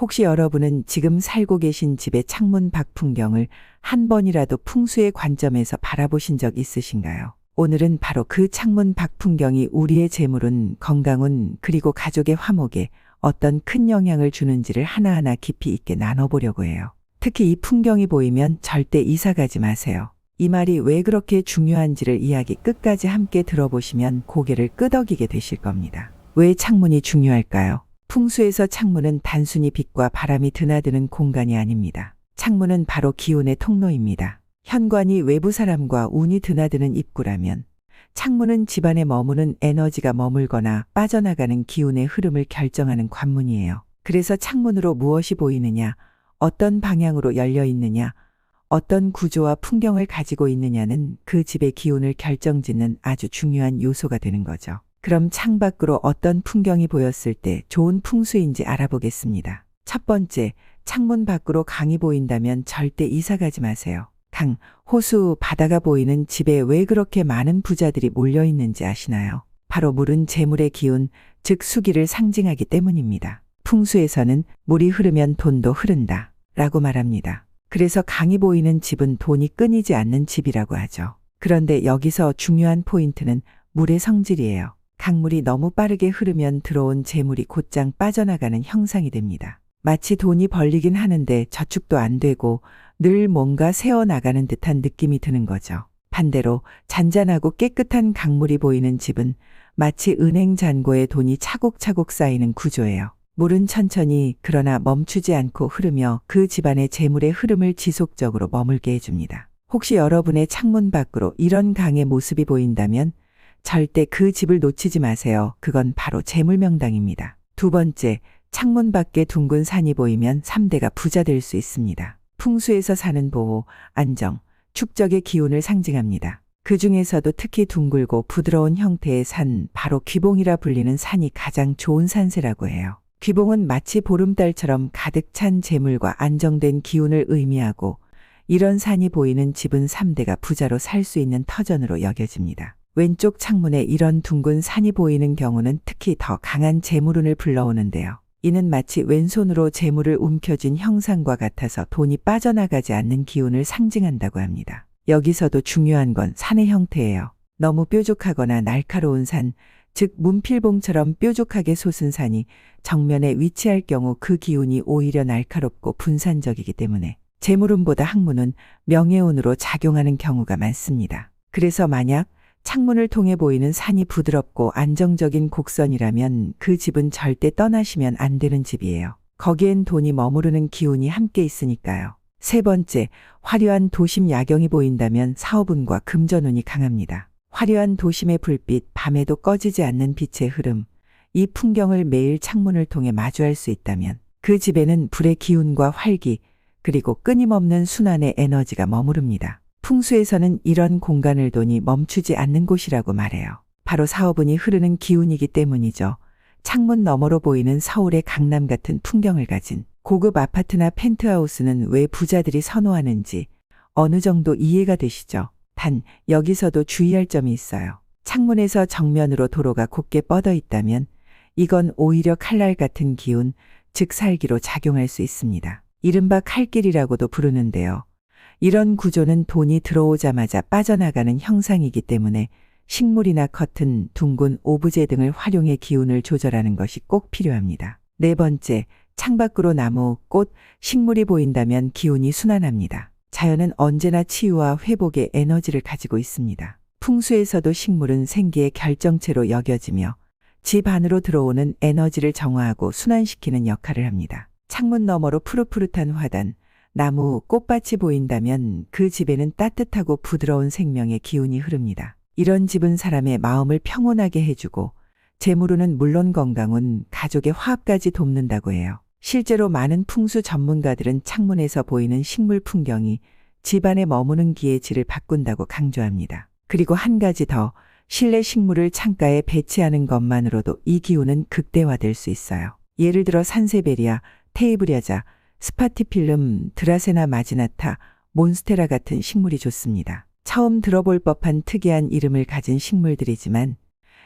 혹시 여러분은 지금 살고 계신 집의 창문 밖 풍경을 한 번이라도 풍수의 관점에서 바라보신 적 있으신가요? 오늘은 바로 그 창문 밖 풍경이 우리의 재물운, 건강운, 그리고 가족의 화목에 어떤 큰 영향을 주는지를 하나하나 깊이 있게 나눠보려고 해요. 특히 이 풍경이 보이면 절대 이사 가지 마세요. 이 말이 왜 그렇게 중요한지를 이야기 끝까지 함께 들어보시면 고개를 끄덕이게 되실 겁니다. 왜 창문이 중요할까요? 풍수에서 창문은 단순히 빛과 바람이 드나드는 공간이 아닙니다. 창문은 바로 기운의 통로입니다. 현관이 외부 사람과 운이 드나드는 입구라면 창문은 집안에 머무는 에너지가 머물거나 빠져나가는 기운의 흐름을 결정하는 관문이에요. 그래서 창문으로 무엇이 보이느냐, 어떤 방향으로 열려 있느냐, 어떤 구조와 풍경을 가지고 있느냐는 그 집의 기운을 결정짓는 아주 중요한 요소가 되는 거죠. 그럼 창밖으로 어떤 풍경이 보였을 때 좋은 풍수인지 알아보겠습니다. 첫 번째, 창문 밖으로 강이 보인다면 절대 이사 가지 마세요. 강, 호수, 바다가 보이는 집에 왜 그렇게 많은 부자들이 몰려 있는지 아시나요? 바로 물은 재물의 기운, 즉 수기를 상징하기 때문입니다. 풍수에서는 물이 흐르면 돈도 흐른다 라고 말합니다. 그래서 강이 보이는 집은 돈이 끊이지 않는 집이라고 하죠. 그런데 여기서 중요한 포인트는 물의 성질이에요. 강물이 너무 빠르게 흐르면 들어온 재물이 곧장 빠져나가는 형상이 됩니다. 마치 돈이 벌리긴 하는데 저축도 안 되고 늘 뭔가 새어나가는 듯한 느낌이 드는 거죠. 반대로 잔잔하고 깨끗한 강물이 보이는 집은 마치 은행 잔고에 돈이 차곡차곡 쌓이는 구조예요. 물은 천천히 그러나 멈추지 않고 흐르며 그 집안의 재물의 흐름을 지속적으로 머물게 해줍니다. 혹시 여러분의 창문 밖으로 이런 강의 모습이 보인다면 절대 그 집을 놓치지 마세요. 그건 바로 재물명당입니다. 두 번째, 창문 밖에 둥근 산이 보이면 3대가 부자 될 수 있습니다. 풍수에서 사는 보호, 안정, 축적의 기운을 상징합니다. 그 중에서도 특히 둥글고 부드러운 형태의 산, 바로 귀봉이라 불리는 산이 가장 좋은 산세라고 해요. 귀봉은 마치 보름달처럼 가득 찬 재물과 안정된 기운을 의미하고 이런 산이 보이는 집은 3대가 부자로 살 수 있는 터전으로 여겨집니다. 왼쪽 창문에 이런 둥근 산이 보이는 경우는 특히 더 강한 재물운을 불러오는데요. 이는 마치 왼손으로 재물을 움켜쥔 형상과 같아서 돈이 빠져나가지 않는 기운을 상징한다고 합니다. 여기서도 중요한 건 산의 형태예요. 너무 뾰족하거나 날카로운 산, 즉 문필봉처럼 뾰족하게 솟은 산이 정면에 위치할 경우 그 기운이 오히려 날카롭고 분산적이기 때문에 재물운보다 학문은 명예운으로 작용하는 경우가 많습니다. 그래서 만약 창문을 통해 보이는 산이 부드럽고 안정적인 곡선이라면 그 집은 절대 떠나시면 안 되는 집이에요. 거기엔 돈이 머무르는 기운이 함께 있으니까요. 세 번째, 화려한 도심 야경이 보인다면 사업운과 금전운이 강합니다. 화려한 도심의 불빛, 밤에도 꺼지지 않는 빛의 흐름, 이 풍경을 매일 창문을 통해 마주할 수 있다면 그 집에는 불의 기운과 활기, 그리고 끊임없는 순환의 에너지가 머무릅니다. 풍수에서는 이런 공간을 돈이 멈추지 않는 곳이라고 말해요. 바로 사업운이 흐르는 기운이기 때문이죠. 창문 너머로 보이는 서울의 강남 같은 풍경을 가진 고급 아파트나 펜트하우스는 왜 부자들이 선호하는지 어느 정도 이해가 되시죠? 단, 여기서도 주의할 점이 있어요. 창문에서 정면으로 도로가 곧게 뻗어 있다면 이건 오히려 칼날 같은 기운, 즉 살기로 작용할 수 있습니다. 이른바 칼길이라고도 부르는데요. 이런 구조는 돈이 들어오자마자 빠져나가는 형상이기 때문에 식물이나 커튼, 둥근 오브제 등을 활용해 기운을 조절하는 것이 꼭 필요합니다. 네 번째, 창밖으로 나무, 꽃, 식물이 보인다면 기운이 순환합니다. 자연은 언제나 치유와 회복의 에너지를 가지고 있습니다. 풍수에서도 식물은 생기의 결정체로 여겨지며 집 안으로 들어오는 에너지를 정화하고 순환시키는 역할을 합니다. 창문 너머로 푸릇푸릇한 화단, 나무, 꽃밭이 보인다면 그 집에는 따뜻하고 부드러운 생명의 기운이 흐릅니다. 이런 집은 사람의 마음을 평온하게 해주고 재물운은 물론 건강운, 가족의 화합까지 돕는다고 해요. 실제로 많은 풍수 전문가들은 창문에서 보이는 식물 풍경이 집안에 머무는 기의 질을 바꾼다고 강조합니다. 그리고 한 가지 더, 실내 식물을 창가에 배치하는 것만으로도 이 기운은 극대화될 수 있어요. 예를 들어 산세베리아, 테이브리아자, 스파티필름, 드라세나 마지나타, 몬스테라 같은 식물이 좋습니다. 처음 들어볼 법한 특이한 이름을 가진 식물들이지만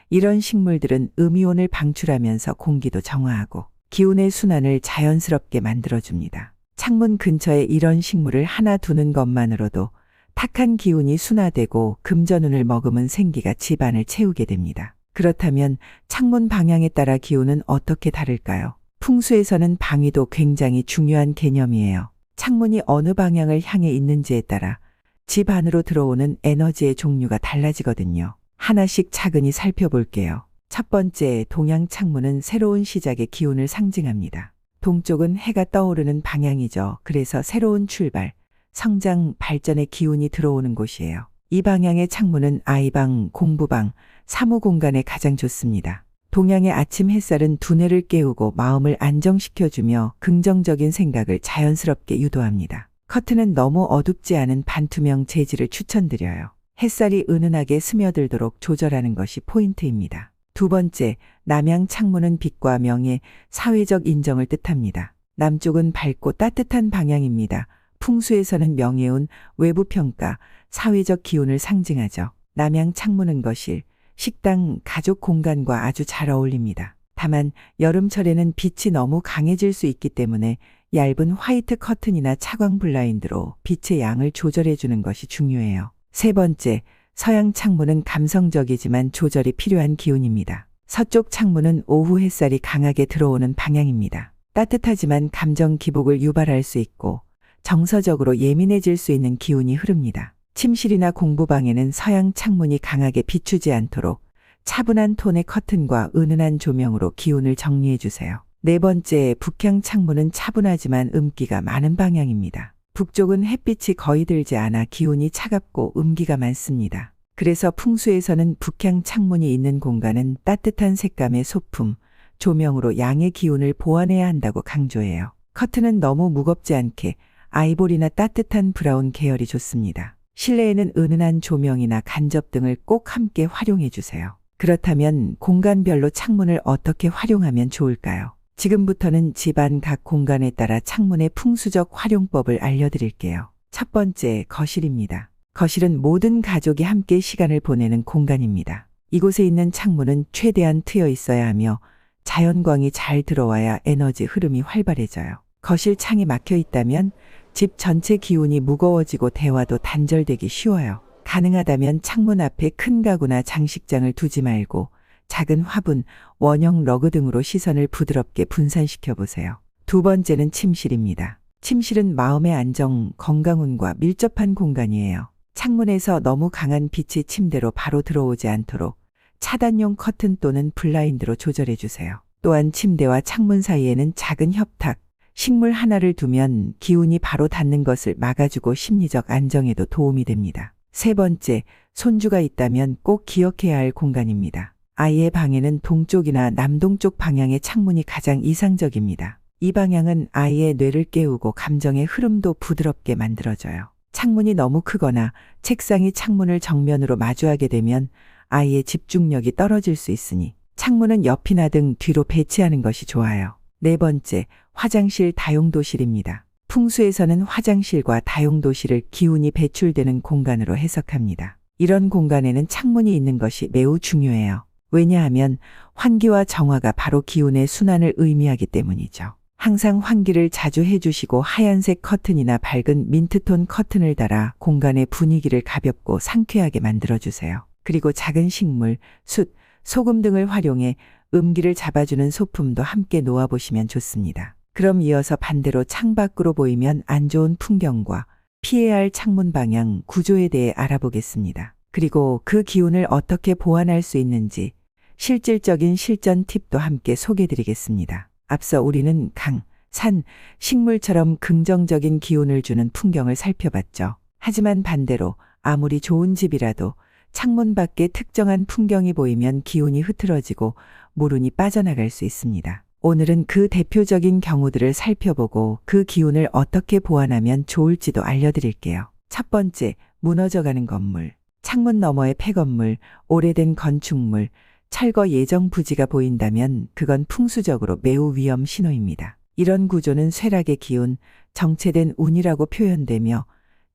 이런 식물들은 음이온을 방출하면서 공기도 정화하고 기운의 순환을 자연스럽게 만들어줍니다. 창문 근처에 이런 식물을 하나 두는 것만으로도 탁한 기운이 순화되고 금전운을 머금은 생기가 집안을 채우게 됩니다. 그렇다면 창문 방향에 따라 기운은 어떻게 다를까요? 풍수에서는 방위도 굉장히 중요한 개념이에요. 창문이 어느 방향을 향해 있는지에 따라 집 안으로 들어오는 에너지의 종류가 달라지거든요. 하나씩 차근히 살펴볼게요. 첫 번째, 동양 창문은 새로운 시작의 기운을 상징합니다. 동쪽은 해가 떠오르는 방향이죠. 그래서 새로운 출발, 성장, 발전의 기운이 들어오는 곳이에요. 이 방향의 창문은 아이방, 공부방, 사무 공간에 가장 좋습니다. 동양의 아침 햇살은 두뇌를 깨우고 마음을 안정시켜주며 긍정적인 생각을 자연스럽게 유도합니다. 커튼은 너무 어둡지 않은 반투명 재질을 추천드려요. 햇살이 은은하게 스며들도록 조절하는 것이 포인트입니다. 두 번째, 남양 창문은 빛과 명예, 사회적 인정을 뜻합니다. 남쪽은 밝고 따뜻한 방향입니다. 풍수에서는 명예운, 외부 평가, 사회적 기운을 상징하죠. 남양 창문은 거실, 식당, 가족 공간과 아주 잘 어울립니다. 다만 여름철에는 빛이 너무 강해질 수 있기 때문에 얇은 화이트 커튼이나 차광 블라인드로 빛의 양을 조절해 주는 것이 중요해요. 세 번째, 서양 창문은 감성적이지만 조절이 필요한 기운입니다. 서쪽 창문은 오후 햇살이 강하게 들어오는 방향입니다. 따뜻하지만 감정 기복을 유발할 수 있고 정서적으로 예민해질 수 있는 기운이 흐릅니다. 침실이나 공부방에는 서양 창문이 강하게 비추지 않도록 차분한 톤의 커튼과 은은한 조명으로 기운을 정리해 주세요. 네 번째, 북향 창문은 차분하지만 음기가 많은 방향입니다. 북쪽은 햇빛이 거의 들지 않아 기운이 차갑고 음기가 많습니다. 그래서 풍수에서는 북향 창문이 있는 공간은 따뜻한 색감의 소품, 조명으로 양의 기운을 보완해야 한다고 강조해요. 커튼은 너무 무겁지 않게 아이보리나 따뜻한 브라운 계열이 좋습니다. 실내에는 은은한 조명이나 간접 등을 꼭 함께 활용해 주세요. 그렇다면 공간별로 창문을 어떻게 활용하면 좋을까요? 지금부터는 집안 각 공간에 따라 창문의 풍수적 활용법을 알려드릴게요. 첫 번째, 거실입니다. 거실은 모든 가족이 함께 시간을 보내는 공간입니다. 이곳에 있는 창문은 최대한 트여 있어야 하며 자연광이 잘 들어와야 에너지 흐름이 활발해져요. 거실 창이 막혀 있다면 집 전체 기운이 무거워지고 대화도 단절되기 쉬워요. 가능하다면 창문 앞에 큰 가구나 장식장을 두지 말고 작은 화분, 원형 러그 등으로 시선을 부드럽게 분산시켜 보세요. 두 번째는 침실입니다. 침실은 마음의 안정, 건강운과 밀접한 공간이에요. 창문에서 너무 강한 빛이 침대로 바로 들어오지 않도록 차단용 커튼 또는 블라인드로 조절해 주세요. 또한 침대와 창문 사이에는 작은 협탁, 식물 하나를 두면 기운이 바로 닿는 것을 막아주고 심리적 안정에도 도움이 됩니다. 세 번째, 손주가 있다면 꼭 기억해야 할 공간입니다. 아이의 방에는 동쪽이나 남동쪽 방향의 창문이 가장 이상적입니다. 이 방향은 아이의 뇌를 깨우고 감정의 흐름도 부드럽게 만들어줘요. 창문이 너무 크거나 책상이 창문을 정면으로 마주하게 되면 아이의 집중력이 떨어질 수 있으니 창문은 옆이나 등 뒤로 배치하는 것이 좋아요. 네 번째, 화장실 다용도실입니다. 풍수에서는 화장실과 다용도실을 기운이 배출되는 공간으로 해석합니다. 이런 공간에는 창문이 있는 것이 매우 중요해요. 왜냐하면 환기와 정화가 바로 기운의 순환을 의미하기 때문이죠. 항상 환기를 자주 해주시고 하얀색 커튼이나 밝은 민트톤 커튼을 달아 공간의 분위기를 가볍고 상쾌하게 만들어주세요. 그리고 작은 식물, 숯, 소금 등을 활용해 음기를 잡아주는 소품도 함께 놓아보시면 좋습니다. 그럼 이어서 반대로 창밖으로 보이면 안 좋은 풍경과 피해야 할 창문 방향 구조에 대해 알아보겠습니다. 그리고 그 기운을 어떻게 보완할 수 있는지 실질적인 실전 팁도 함께 소개해드리겠습니다. 앞서 우리는 강, 산, 식물처럼 긍정적인 기운을 주는 풍경을 살펴봤죠. 하지만 반대로 아무리 좋은 집이라도 창문 밖에 특정한 풍경이 보이면 기운이 흐트러지고 모른이 빠져나갈 수 있습니다. 오늘은 그 대표적인 경우들을 살펴보고 그 기운을 어떻게 보완하면 좋을지도 알려드릴게요. 첫 번째, 무너져가는 건물. 창문 너머의 폐건물, 오래된 건축물, 철거 예정 부지가 보인다면 그건 풍수적으로 매우 위험 신호입니다. 이런 구조는 쇠락의 기운, 정체된 운이라고 표현되며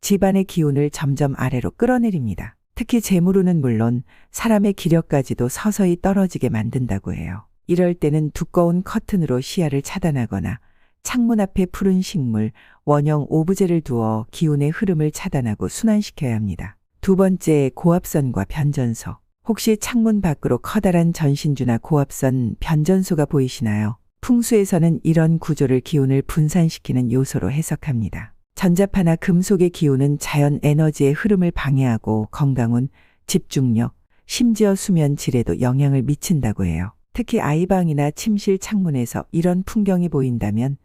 집안의 기운을 점점 아래로 끌어내립니다. 특히 재물운은 물론 사람의 기력까지도 서서히 떨어지게 만든다고 해요. 이럴 때는 두꺼운 커튼으로 시야를 차단하거나 창문 앞에 푸른 식물, 원형 오브제를 두어 기운의 흐름을 차단하고 순환시켜야 합니다. 두 번째, 고압선과 변전소. 혹시 창문 밖으로 커다란 전신주나 고압선, 변전소가 보이시나요? 풍수에서는 이런 구조를 기운을 분산시키는 요소로 해석합니다. 전자파나 금속의 기운은 자연 에너지의 흐름을 방해하고 건강운, 집중력, 심지어 수면 질에도 영향을 미친다고 해요. 특히 아이방이나 침실 창문에서 이런 풍경이 보인다면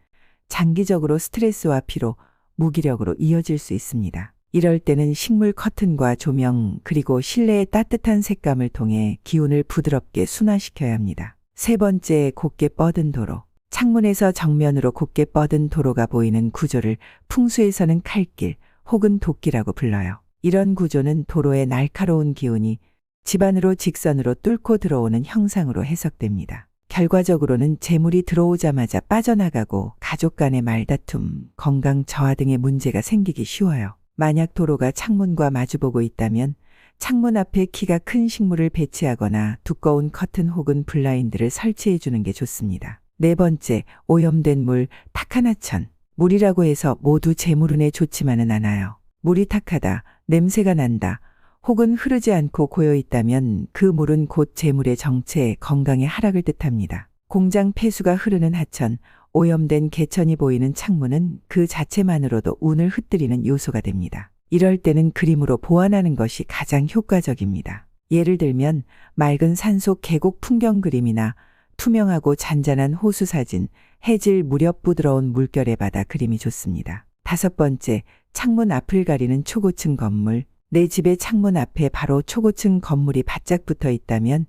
장기적으로 스트레스와 피로, 무기력으로 이어질 수 있습니다. 이럴 때는 식물 커튼과 조명, 그리고 실내의 따뜻한 색감을 통해 기운을 부드럽게 순화시켜야 합니다. 세 번째, 곧게 뻗은 도로. 창문에서 정면으로 곧게 뻗은 도로가 보이는 구조를 풍수에서는 칼길 혹은 도끼라고 불러요. 이런 구조는 도로의 날카로운 기운이 집 안으로 직선으로 뚫고 들어오는 형상으로 해석됩니다. 결과적으로는 재물이 들어오자마자 빠져나가고 가족 간의 말다툼, 건강 저하 등의 문제가 생기기 쉬워요. 만약 도로가 창문과 마주보고 있다면 창문 앞에 키가 큰 식물을 배치하거나 두꺼운 커튼 혹은 블라인드를 설치해 주는 게 좋습니다. 네 번째, 오염된 물, 탁한 하천. 물이라고 해서 모두 재물운에 좋지만은 않아요. 물이 탁하다, 냄새가 난다, 혹은 흐르지 않고 고여 있다면 그 물은 곧 재물의 정체, 건강의 하락을 뜻합니다. 공장 폐수가 흐르는 하천, 오염된 개천이 보이는 창문은 그 자체만으로도 운을 흩뜨리는 요소가 됩니다. 이럴 때는 그림으로 보완하는 것이 가장 효과적입니다. 예를 들면 맑은 산속 계곡 풍경 그림이나 투명하고 잔잔한 호수 사진, 해질 무렵 부드러운 물결의 바다 그림이 좋습니다. 다섯 번째, 창문 앞을 가리는 초고층 건물. 내 집의 창문 앞에 바로 초고층 건물이 바짝 붙어 있다면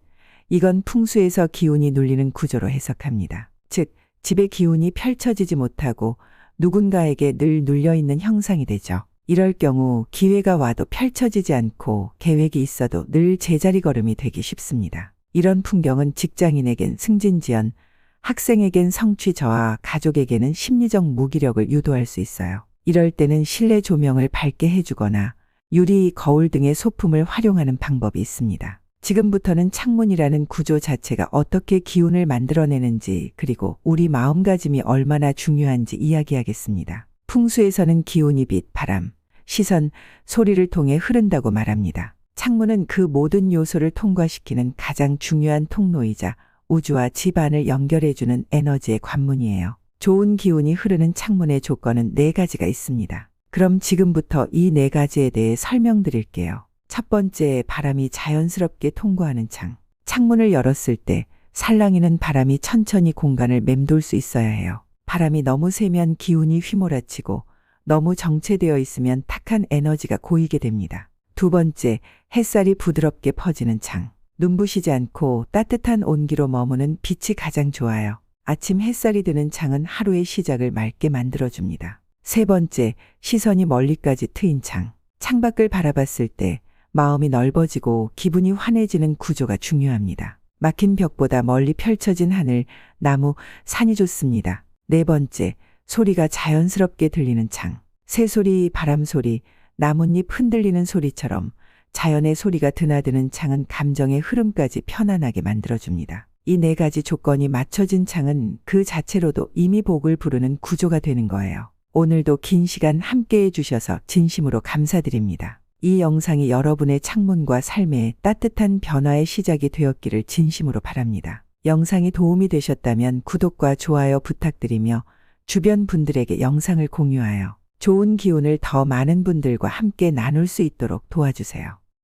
이건 풍수에서 기운이 눌리는 구조로 해석합니다. 즉, 집의 기운이 펼쳐지지 못하고 누군가에게 늘 눌려있는 형상이 되죠. 이럴 경우 기회가 와도 펼쳐지지 않고 계획이 있어도 늘 제자리 걸음이 되기 쉽습니다. 이런 풍경은 직장인에겐 승진지연, 학생에겐 성취 저하, 가족에게는 심리적 무기력을 유도할 수 있어요. 이럴 때는 실내 조명을 밝게 해주거나 유리, 거울 등의 소품을 활용하는 방법이 있습니다. 지금부터는 창문이라는 구조 자체가 어떻게 기운을 만들어내는지, 그리고 우리 마음가짐이 얼마나 중요한지 이야기하겠습니다. 풍수에서는 기운이 빛, 바람, 시선, 소리를 통해 흐른다고 말합니다. 창문은 그 모든 요소를 통과시키는 가장 중요한 통로이자 우주와 집안을 연결해주는 에너지의 관문이에요. 좋은 기운이 흐르는 창문의 조건은 4가지가 있습니다. 그럼 지금부터 이 4가지에 대해 설명드릴게요. 첫 번째, 바람이 자연스럽게 통과하는 창. 창문을 열었을 때 살랑이는 바람이 천천히 공간을 맴돌 수 있어야 해요. 바람이 너무 세면 기운이 휘몰아치고 너무 정체되어 있으면 탁한 에너지가 고이게 됩니다. 두 번째, 햇살이 부드럽게 퍼지는 창. 눈부시지 않고 따뜻한 온기로 머무는 빛이 가장 좋아요. 아침 햇살이 드는 창은 하루의 시작을 맑게 만들어줍니다. 세 번째, 시선이 멀리까지 트인 창. 창밖을 바라봤을 때 마음이 넓어지고 기분이 환해지는 구조가 중요합니다. 막힌 벽보다 멀리 펼쳐진 하늘, 나무, 산이 좋습니다. 네 번째, 소리가 자연스럽게 들리는 창. 새소리, 바람소리, 나뭇잎 흔들리는 소리처럼 자연의 소리가 드나드는 창은 감정의 흐름까지 편안하게 만들어줍니다. 이 4가지 조건이 맞춰진 창은 그 자체로도 이미 복을 부르는 구조가 되는 거예요. 오늘도 긴 시간 함께 해주셔서 진심으로 감사드립니다. 이 영상이 여러분의 창문과 삶의 따뜻한 변화의 시작이 되었기를 진심으로 바랍니다. 영상이 도움이 되셨다면 구독과 좋아요 부탁드리며 주변 분들에게 영상을 공유하여 좋은 기운을 더 많은 분들과 함께 나눌 수 있도록 도와주세요.